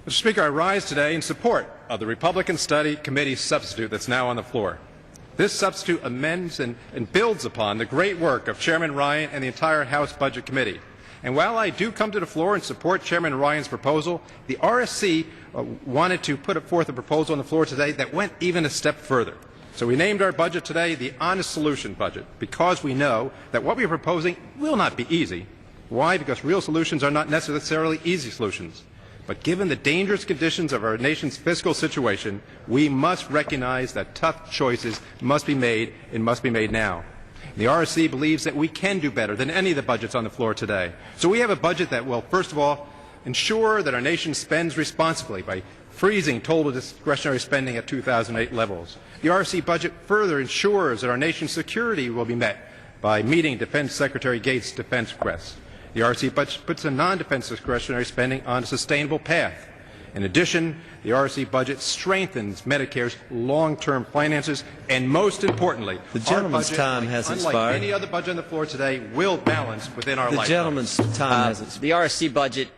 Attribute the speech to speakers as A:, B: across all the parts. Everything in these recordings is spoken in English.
A: Mr. Speaker, I rise today in support of the Republican Study Committee substitute that's now on the floor. This substitute amends and builds upon the great work of Chairman Ryan and the entire House Budget Committee. And while I do come to the floor and support Chairman Ryan's proposal, the RSC wanted to put forth a proposal on the floor today that went even a step further. So we named our budget today the Honest Solution Budget because we know that what we are proposing will not be easy. Why? Because real solutions are not necessarily easy solutions. But given the dangerous conditions of our nation's fiscal situation, we must recognize that tough choices must be made and must be made now. The RSC believes that we can do better than any of the budgets on the floor today. So we have a budget that will, first of all, ensure that our nation spends responsibly by freezing total discretionary spending at 2008 levels. The RSC budget further ensures that our nation's security will be met by meeting Defense Secretary Gates' defense requests. The RSC budget puts a non-defense discretionary spending on a sustainable path. In addition, the RSC budget strengthens Medicare's long-term finances, and most importantly,
B: the gentleman's time has expired.
A: Unlike any other budget on the floor today, will balance within our lifetime.
B: The gentleman's time has expired.
C: The RSC budget,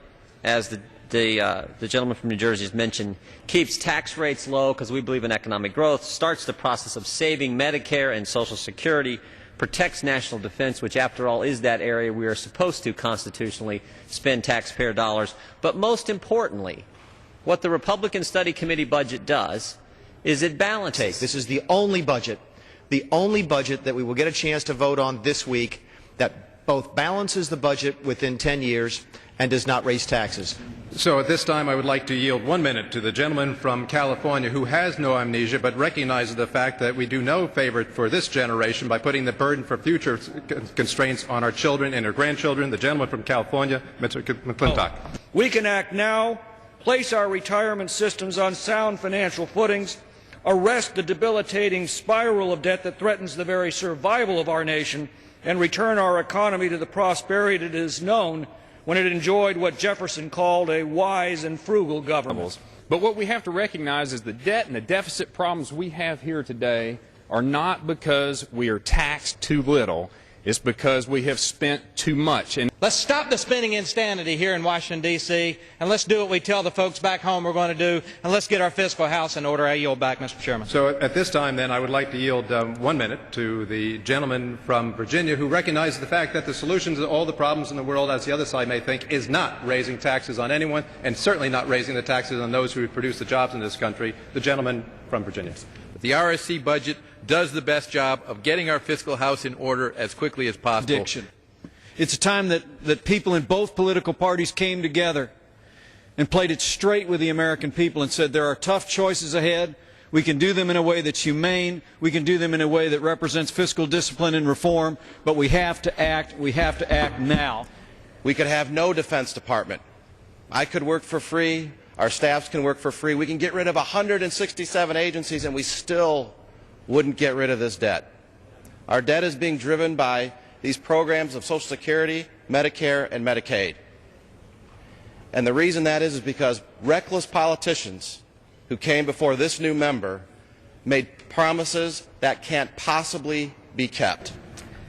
C: as the gentleman from New Jersey has mentioned, keeps tax rates low because we believe in economic growth, starts the process of saving Medicare and Social Security, protects national defense, which after all is that area we are supposed to constitutionally spend taxpayer dollars. But most importantly, what the Republican Study Committee budget does is it balances.
D: This is the only budget that we will get a chance to vote on this week that both balances the budget within 10 years and does not raise taxes.
A: So at this time I would like to yield 1 minute to the gentleman from California who has no amnesia but recognizes the fact that we do no favor for this generation by putting the burden for future constraints on our children and our grandchildren. The gentleman from California, Mr. McClintock.
E: We can act now, place our retirement systems on sound financial footings, arrest the debilitating spiral of debt that threatens the very survival of our nation, and return our economy to the prosperity that is known when it enjoyed what Jefferson called a wise and frugal government.
F: But what we have to recognize is the debt and the deficit problems we have here today are not because we are taxed too little. It's because we have spent too much. And
G: let's stop the spending insanity here in Washington, D.C., and let's do what we tell the folks back home we're going to do, and let's get our fiscal house in order. I yield back, Mr. Chairman.
A: So at this time, then, I would like to yield 1 minute to the gentleman from Virginia who recognizes the fact that the solution to all the problems in the world, as the other side may think, is not raising taxes on anyone, and certainly not raising the taxes on those who produce the jobs in this country, the gentleman from Virginia.
H: The RSC budget does the best job of getting our fiscal house in order as quickly as possible.
B: It's a time that people in both political parties came together and played it straight with the American people and said there are tough choices ahead. We can do them in a way that's humane. We can do them in a way that represents fiscal discipline and reform. But we have to act. We have to act now.
D: We could have no Defense Department. I could work for free. Our staffs can work for free. We can get rid of 167 agencies and we still wouldn't get rid of this debt. Our debt is being driven by these programs of Social Security, Medicare, and Medicaid. And the reason that is because reckless politicians who came before this new member made promises that can't possibly be kept.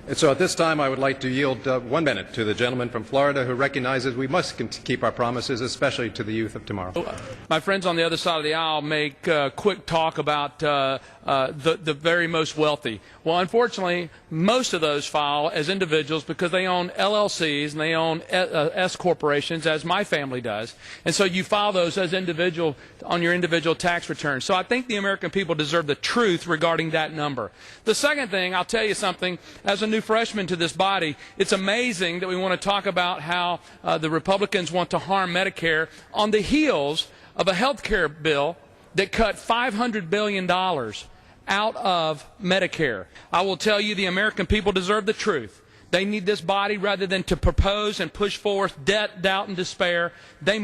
A: And so at this time I would like to yield 1 minute to the gentleman from Florida who recognizes we must keep our promises, especially to the youth of tomorrow.
F: My friends on the other side of the aisle make quick talk about the very most wealthy. Well, unfortunately, most of those file as individuals because they own LLCs and they own S corporations, as my family does. And so you file those as individual on your individual tax return. So I think the American people deserve the truth regarding that number. The second thing, I'll tell you something, as a new freshman to this body, it's amazing that we want to talk about how the Republicans want to harm Medicare on the heels of a health care bill that cut $500 billion out of Medicare. I will tell you the American people deserve the truth. They need this body rather than to propose and push forth debt, doubt, and despair. They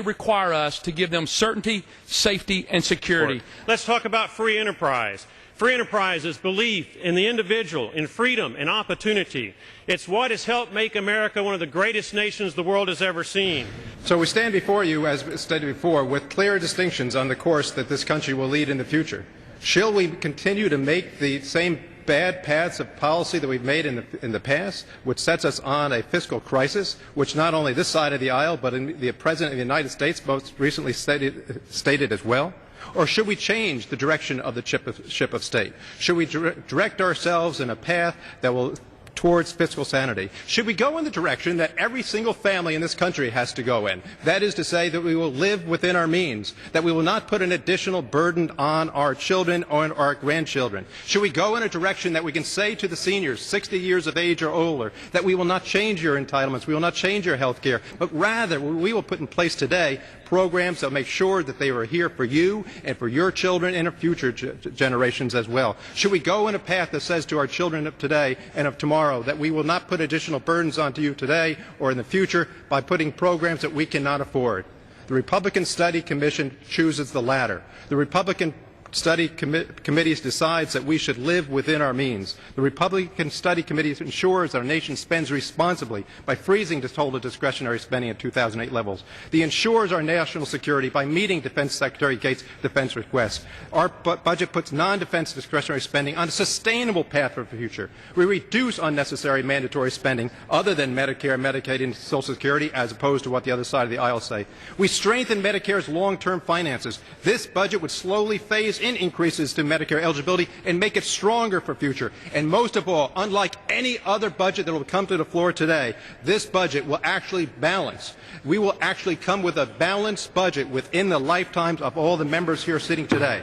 F: require us to give them certainty, safety, and security.
I: Let's talk about free enterprise. Free enterprise is belief in the individual, in freedom and opportunity. It's what has helped make America one of the greatest nations the world has ever seen.
A: So we stand before you, as stated before, with clear distinctions on the course that this country will lead in the future. Shall we continue to make the same bad paths of policy that we've made in the past, which sets us on a fiscal crisis, which not only this side of the aisle, but the President of the United States most recently stated as well? Or should we change the direction of the ship of state? Should we direct ourselves in a path that will towards fiscal sanity? Should we go in the direction that every single family in this country has to go in? That is to say that we will live within our means, that we will not put an additional burden on our children or our grandchildren. Should we go in a direction that we can say to the seniors, 60 years of age or older, that we will not change your entitlements, we will not change your health care, but rather we will put in place today programs that make sure that they are here for you and for your children and future generations as well? Should we go in a path that says to our children of today and of tomorrow that we will not put additional burdens onto you today or in the future by putting programs that we cannot afford? The Republican Study Commission chooses the latter. The Republican Study Committee decides that we should live within our means. The Republican Study Committee ensures our nation spends responsibly by freezing total discretionary spending at 2008 levels. They ensures our national security by meeting Defense Secretary Gates' defense requests. Our budget puts non-defense discretionary spending on a sustainable path for the future. We reduce unnecessary mandatory spending other than Medicare, Medicaid, and Social Security, as opposed to what the other side of the aisle say. We strengthen Medicare's long-term finances. This budget would slowly phase in increases to Medicare eligibility and make it stronger for future. And most of all, unlike any other budget that will come to the floor today, this budget will actually balance. We will actually come with a balanced budget within the lifetimes of all the members here sitting today.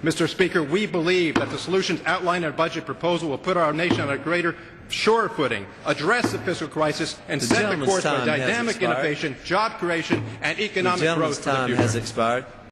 A: Mr. Speaker, we believe that the solutions outlined in our budget proposal will put our nation on a greater sure footing, address the fiscal crisis, and set the course for dynamic innovation, job creation, and economic growth for the future.
J: The gentleman's time has expired.